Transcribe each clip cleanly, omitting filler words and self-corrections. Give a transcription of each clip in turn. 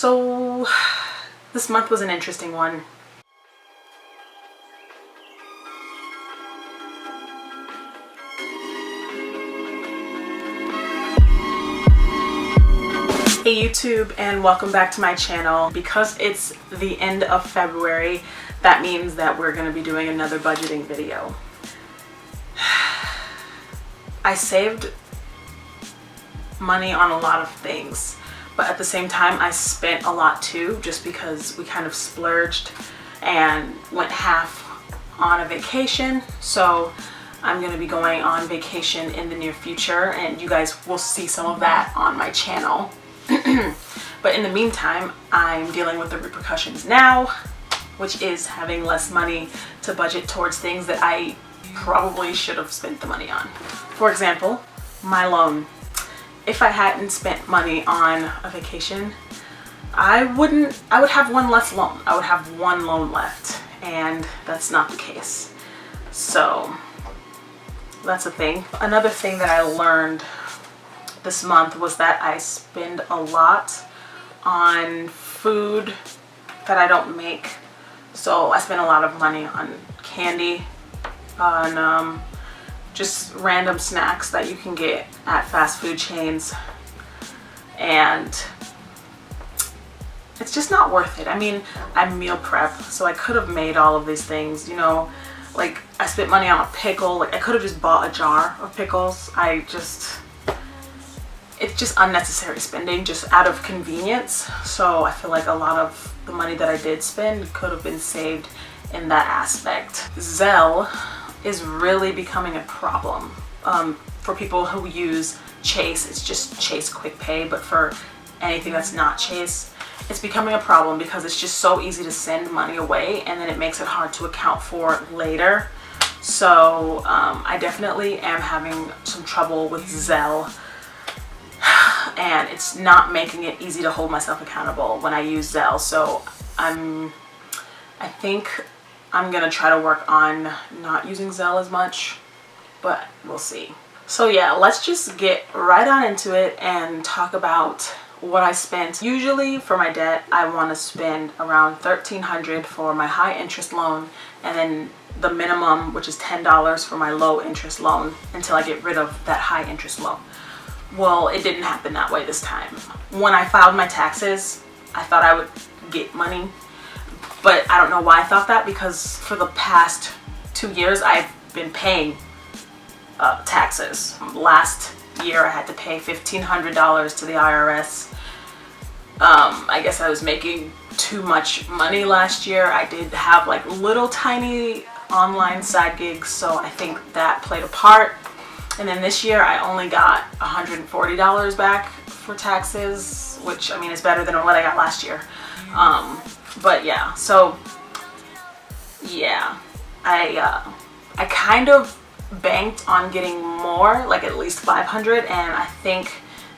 So this month was an interesting one. Hey YouTube, and welcome back to my channel. Because it's the end of February, that means that we're going to be doing another budgeting video. I saved money on a lot of things, but at the same time I spent a lot too, just because we kind of splurged and went half on a vacation. So I'm going to be going on vacation in the near future, and you guys will see some of that on my channel. But in the meantime, I'm dealing with the repercussions now, which is having less money to budget towards things that I probably should have spent the money on. For example, my loan. If I hadn't spent money on a vacation, I would have one less loan. I would have one loan left, and that's not the case. So that's a thing. Another thing that I learned this month was that I spend a lot on food that I don't make. So I spend a lot of money on candy, on just random snacks that you can get at fast food chains, and it's just not worth it. I mean, I meal prep, so I could have made all of these things, you know, like I spent money on a pickle. Like I could have just bought a jar of pickles. It's just unnecessary spending, just out of convenience. So I feel like a lot of the money that I did spend could have been saved in that aspect. Zelle is really becoming a problem for people who use Chase. It's just Chase Quick Pay, but for anything that's not Chase, it's becoming a problem because it's just so easy to send money away, and then it makes it hard to account for later. So I definitely am having some trouble with Zelle, and it's not making it easy to hold myself accountable when I use Zelle. So I think I'm gonna try to work on not using Zelle as much, but we'll see. So yeah, let's just get right on into it and talk about what I spent. Usually for my debt, I want to spend around $1,300 for my high interest loan, and then the minimum, which is $10 for my low interest loan, until I get rid of that high interest loan. Well, it didn't happen that way this time. When I filed my taxes, I thought I would get money, but I don't know why I thought that, because for the past 2 years I've been paying taxes. Last year I had to pay $1,500 to the IRS. I guess I was making too much money last year. I did have like little tiny online side gigs, so I think that played a part. And then this year I only got $140 back for taxes, which I mean is better than what I got last year. But yeah, so yeah, I kind of banked on getting more, like at least $500, and I think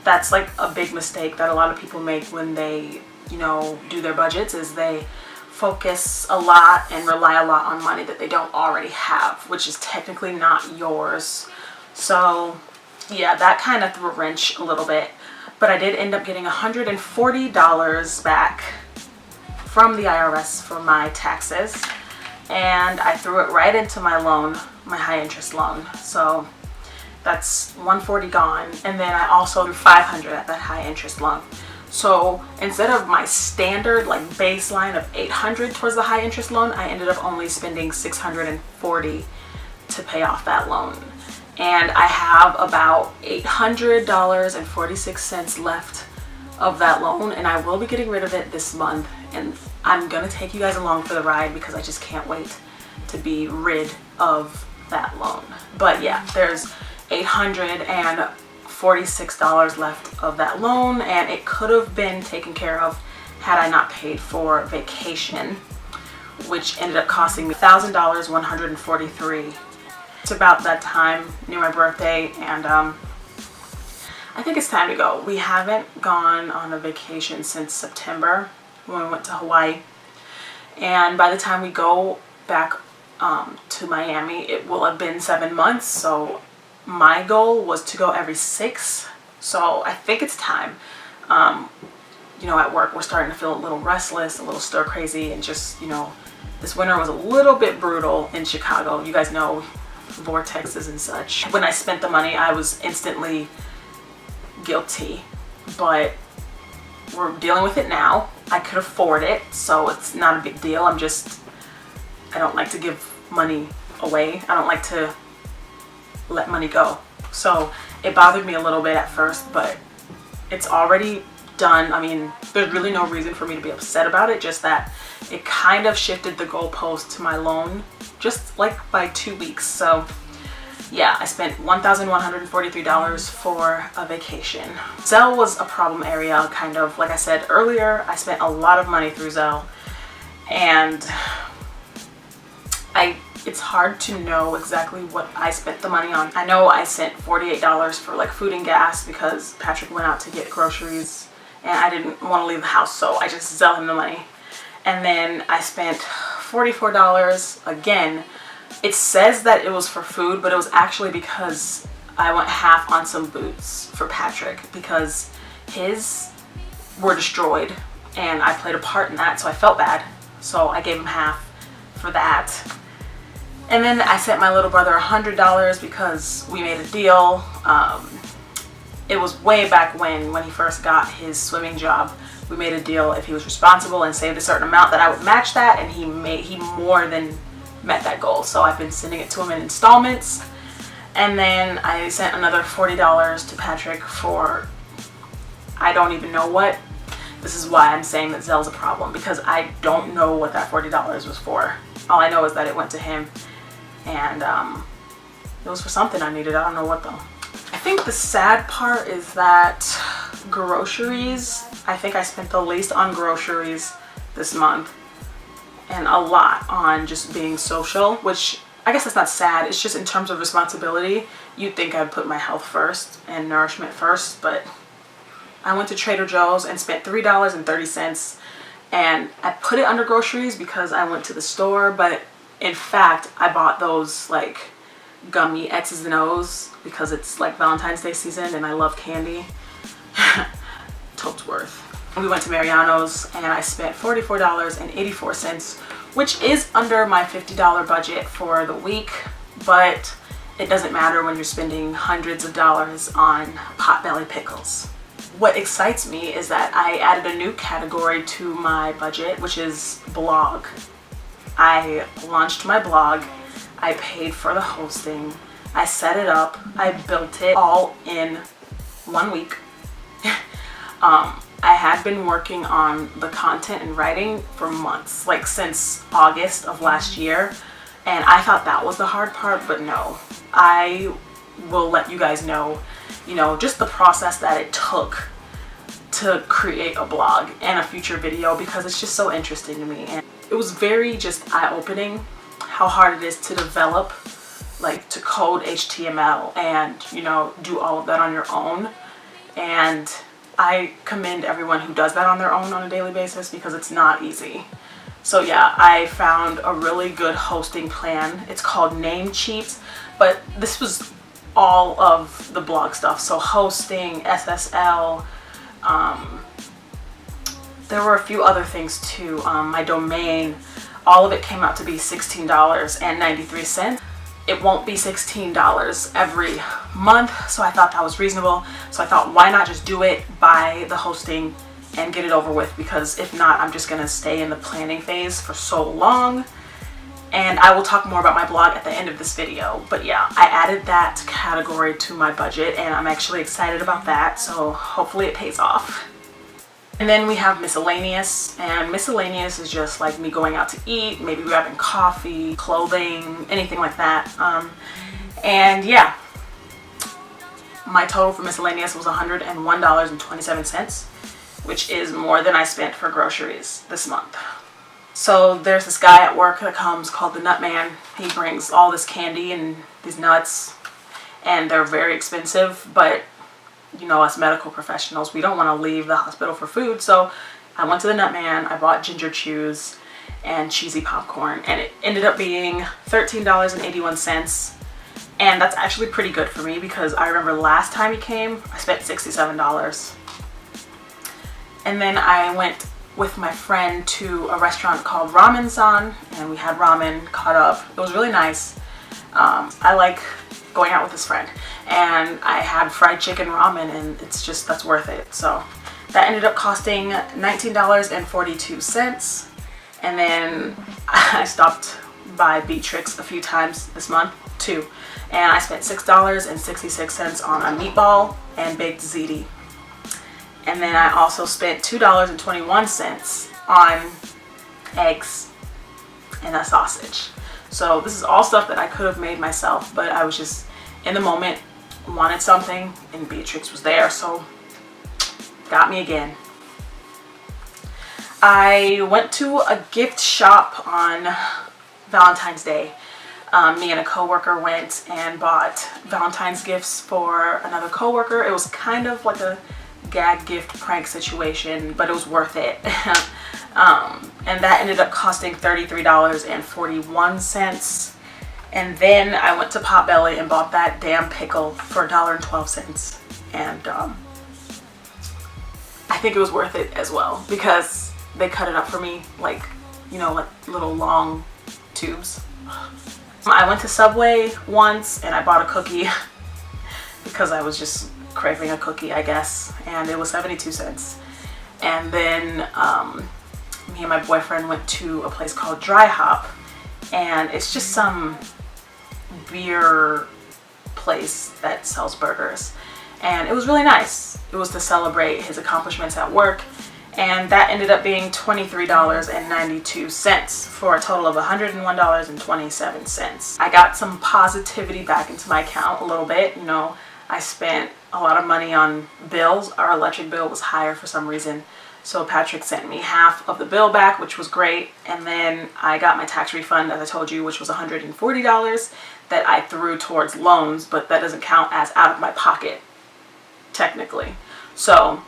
that's like a big mistake that a lot of people make when they, you know, do their budgets, is they focus a lot and rely a lot on money that they don't already have, which is technically not yours. So yeah, that kind of threw a wrench a little bit, but I did end up getting $140 back from the IRS for my taxes, and I threw it right into my loan, my high interest loan. So that's $140 gone, and then I also threw $500 at that high interest loan. So instead of my standard like baseline of $800 towards the high interest loan, I ended up only spending $640 to pay off that loan. And I have about $800.46 left of that loan, and I will be getting rid of it this month, and I'm gonna take you guys along for the ride because I just can't wait to be rid of that loan. But yeah, there's $846 left of that loan, and it could have been taken care of had I not paid for vacation, which ended up costing me $1,143. It's about that time, near my birthday, and I think it's time to go. We haven't gone on a vacation since September when we went to Hawaii, and by the time we go back to Miami, it will have been 7 months. So my goal was to go every 6, so I think it's time. you know, at work we're starting to feel a little restless, a little stir crazy, and just, you know, this winter was a little bit brutal in Chicago. You guys know, vortexes and such. When I spent the money, I was instantly guilty, but we're dealing with it now. I could afford it, so it's not a big deal. I don't like to give money away. I don't like to let money go. So it bothered me a little bit at first, but it's already done. I mean, there's really no reason for me to be upset about it, just that it kind of shifted the goalpost to my loan just like by 2 weeks. So yeah, I spent $1,143 for a vacation. Zelle was a problem area, kind of. Like I said earlier, I spent a lot of money through Zelle, and it's hard to know exactly what I spent the money on. I know I sent $48 for like food and gas because Patrick went out to get groceries and I didn't want to leave the house, so I just Zelle him the money. And then I spent $44 again. It says that it was for food, but it was actually because I went half on some boots for Patrick because his were destroyed and I played a part in that, so I felt bad. So I gave him half for that. And then I sent my little brother $100 because we made a deal. It was way back when he first got his swimming job. We made a deal if he was responsible and saved a certain amount that I would match that, and he more than met that goal. So I've been sending it to him in installments. And then I sent another $40 to Patrick for I don't even know what. This is why I'm saying that Zelle's a problem, because I don't know what that $40 was for. All I know is that it went to him, and it was for something I needed. I don't know what though. I think the sad part is that groceries, I think I spent the least on groceries this month, and a lot on just being social, which I guess that's not sad. It's just in terms of responsibility, you'd think I'd put my health first and nourishment first, but I went to Trader Joe's and spent $3.30, and I put it under groceries because I went to the store, but in fact I bought those like gummy X's and O's because it's like Valentine's Day season and I love candy. Totes worth. We went to Mariano's and I spent $44.84, which is under my $50 budget for the week, but it doesn't matter when you're spending hundreds of dollars on potbelly pickles. What excites me is that I added a new category to my budget, which is blog. I launched my blog, I paid for the hosting, I set it up, I built it all in 1 week. I had been working on the content and writing for months, like since August of last year, and I thought that was the hard part, but no. I will let you guys know, just the process that it took to create a blog and a future video, because it's just so interesting to me. And it was very just eye-opening how hard it is to develop, like to code HTML and, do all of that on your own. And I commend everyone who does that on their own on a daily basis, because it's not easy. So yeah, I found a really good hosting plan. It's called Namecheap, but this was all of the blog stuff. So hosting, SSL, there were a few other things too. My domain, all of it came out to be $16.93. It won't be $16 every month, so I thought that was reasonable. So I thought, why not just do it, buy the hosting, and get it over with, because if not, I'm just gonna stay in the planning phase for so long. And I will talk more about my blog at the end of this video. But yeah, I added that category to my budget and I'm actually excited about that, so hopefully it pays off. And then we have miscellaneous, and miscellaneous is just like me going out to eat, maybe grabbing coffee, clothing, anything like that. And yeah, my total for miscellaneous was $101.27, which is more than I spent for groceries this month. So there's this guy at work that comes called the Nut Man. He brings all this candy and these nuts, and they're very expensive, but us medical professionals, we don't want to leave the hospital for food. So I went to the Nut Man, I bought ginger chews and cheesy popcorn, and it ended up being $13.81. And that's actually pretty good for me, because I remember last time he came, I spent $67. And then I went with my friend to a restaurant called Ramen-san, and we had ramen, caught up. It was really nice. I like going out with this friend, and I had fried chicken ramen, and that's worth it. So that ended up costing $19.42. And then I stopped by Beatrix a few times this month too, and I spent $6.66 on a meatball and baked ziti. And then I also spent $2.21 on eggs and a sausage. So this is all stuff that I could have made myself, but I was just in the moment, wanted something, and Beatrix was there, so got me again. I went to a gift shop on Valentine's Day. Me and a coworker went and bought Valentine's gifts for another coworker. It was kind of like a gag gift prank situation, but it was worth it. And that ended up costing $33.41. And then I went to Potbelly and bought that damn pickle for $1.12. And I think it was worth it as well, because they cut it up for me like, you know, like little long tubes. I went to Subway once and I bought a cookie because I was just craving a cookie, I guess, and it was 72 cents. And then me and my boyfriend went to a place called Dry Hop, and it's just some beer place that sells burgers, and it was really nice. It was to celebrate his accomplishments at work, and that ended up being $23.92 for a total of $101.27. I got some positivity back into my account a little bit. You know, I spent a lot of money on bills. Our electric bill was higher for some reason, so Patrick sent me half of the bill back, which was great. And then I got my tax refund, as I told you, which was $140 that I threw towards loans, but that doesn't count as out of my pocket technically. So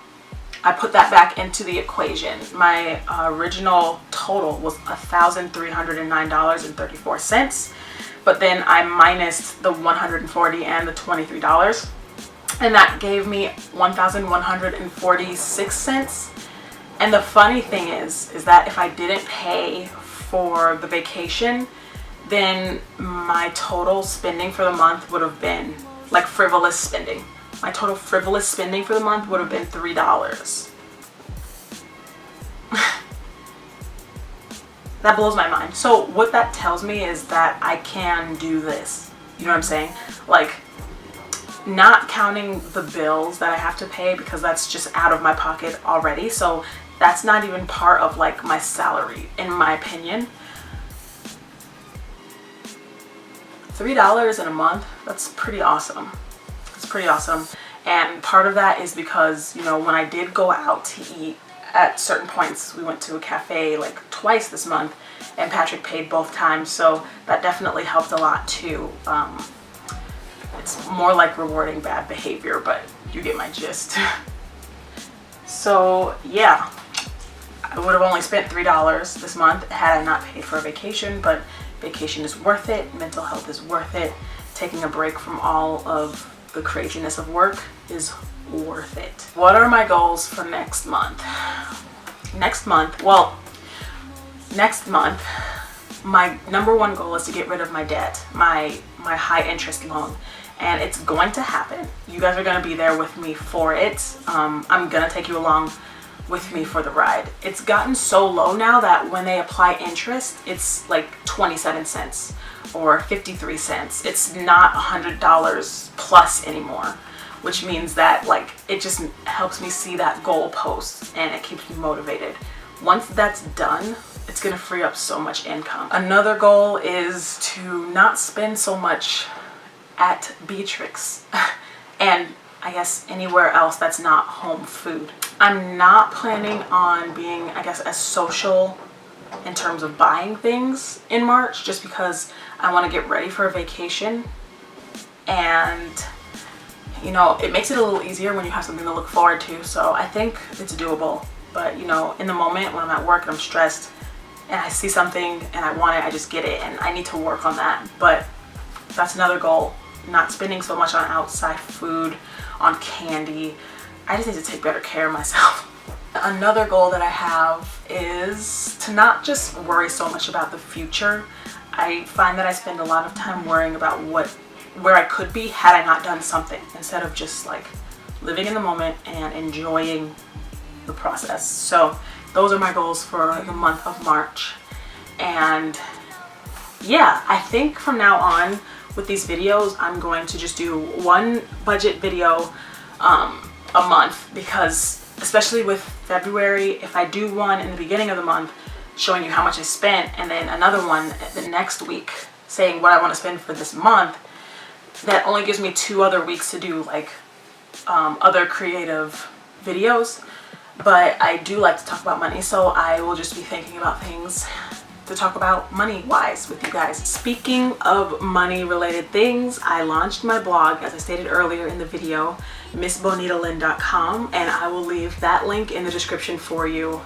I put that back into the equation. My original total was $1,309.34, but then I minused the $140 and the $23, and that gave me $1,146. And the funny thing is that if I didn't pay for the vacation, then my total spending for the month would have been like frivolous spending. My total frivolous spending for the month would have been $3. That blows my mind. So what that tells me is that I can do this. You know what I'm saying? Like, not counting the bills that I have to pay, because that's just out of my pocket already. So that's not even part of like my salary, in my opinion. $3 in a month, that's pretty awesome. It's pretty awesome. And part of that is because, you know, when I did go out to eat at certain points, we went to a cafe like twice this month, and Patrick paid both times, so that definitely helped a lot too. It's more like rewarding bad behavior, but you get my gist. So yeah, I would have only spent $3 this month had I not paid for a vacation, but vacation is worth it. Mental health is worth it. Taking a break from all of the craziness of work is worth it. What are my goals for next month? Next month, my number one goal is to get rid of my debt, my high interest loan, and it's going to happen. You guys are going to be there with me for it. I'm going to take you along with me for the ride. It's gotten so low now that when they apply interest, it's like 27 cents or 53 cents. It's not $100 plus anymore, which means that like it just helps me see that goal post and it keeps me motivated. Once that's done, it's gonna free up so much income. Another goal is to not spend so much at Beatrix and I guess anywhere else that's not home food. I'm not planning on being, I guess, as social in terms of buying things in March, just because I want to get ready for a vacation, and you know, it makes it a little easier when you have something to look forward to. So I think it's doable, but you know, in the moment when I'm at work and I'm stressed and I see something and I want it, I just get it, and I need to work on that. But that's another goal, not spending so much on outside food, on candy. I just need to take better care of myself. Another goal that I have is to not just worry so much about the future. I find that I spend a lot of time worrying about where I could be had I not done something, instead of just like living in the moment and enjoying the process. So those are my goals for the month of March. And yeah, I think from now on with these videos, I'm going to just do one budget video a month, because especially with February, if I do one in the beginning of the month showing you how much I spent, and then another one the next week saying what I want to spend for this month, that only gives me 2 other weeks to do like other creative videos. But I do like to talk about money, so I will just be thinking about things to talk about money wise with you guys. Speaking of money related things, I launched my blog, as I stated earlier in the video, missbonitalyn.com, and I will leave that link in the description for you.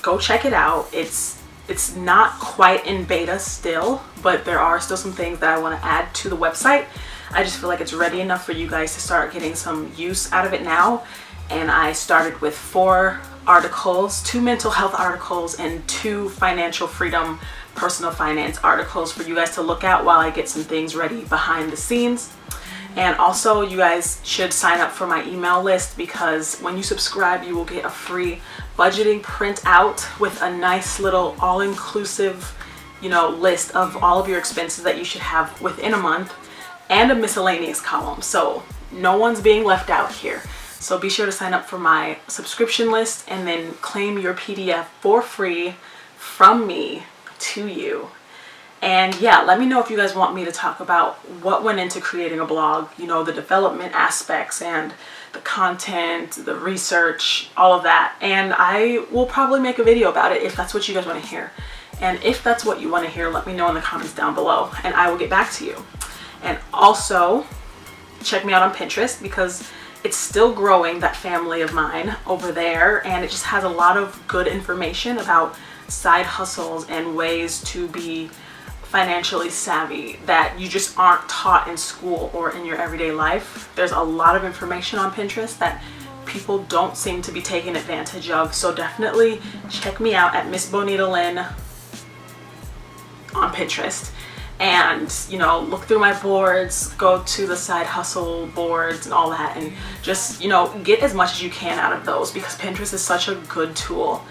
Go check it out. It's not quite in beta still, but there are still some things that I want to add to the website. I just feel like it's ready enough for you guys to start getting some use out of it now. And I started with 4 articles, 2 mental health articles and 2 financial freedom, personal finance articles for you guys to look at while I get some things ready behind the scenes. And also, you guys should sign up for my email list, because when you subscribe, you will get a free budgeting printout with a nice little all-inclusive, list of all of your expenses that you should have within a month, and a miscellaneous column. So no one's being left out here. So be sure to sign up for my subscription list and then claim your PDF for free from me to you. And yeah, let me know if you guys want me to talk about what went into creating a blog, the development aspects and the content, the research, all of that. And I will probably make a video about it if that's what you guys want to hear. And if that's what you want to hear, let me know in the comments down below and I will get back to you. And also, check me out on Pinterest, because it's still growing, that family of mine over there, and it just has a lot of good information about side hustles and ways to be financially savvy that you just aren't taught in school or in your everyday life. There's a lot of information on Pinterest that people don't seem to be taking advantage of, so definitely check me out at Miss Bonita Lynn on Pinterest. And look through my boards, go to the side hustle boards and all that, and just get as much as you can out of those, because Pinterest is such a good tool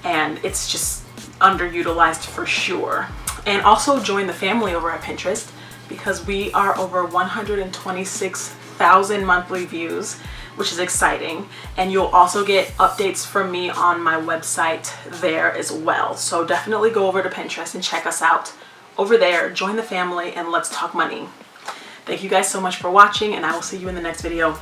and it's just underutilized for sure. And also join the family over at Pinterest, because we are over 126,000 monthly views, which is exciting. And you'll also get updates from me on my website there as well. So definitely go over to Pinterest and check us out over there, join the family, and let's talk money. Thank you guys so much for watching, and I will see you in the next video.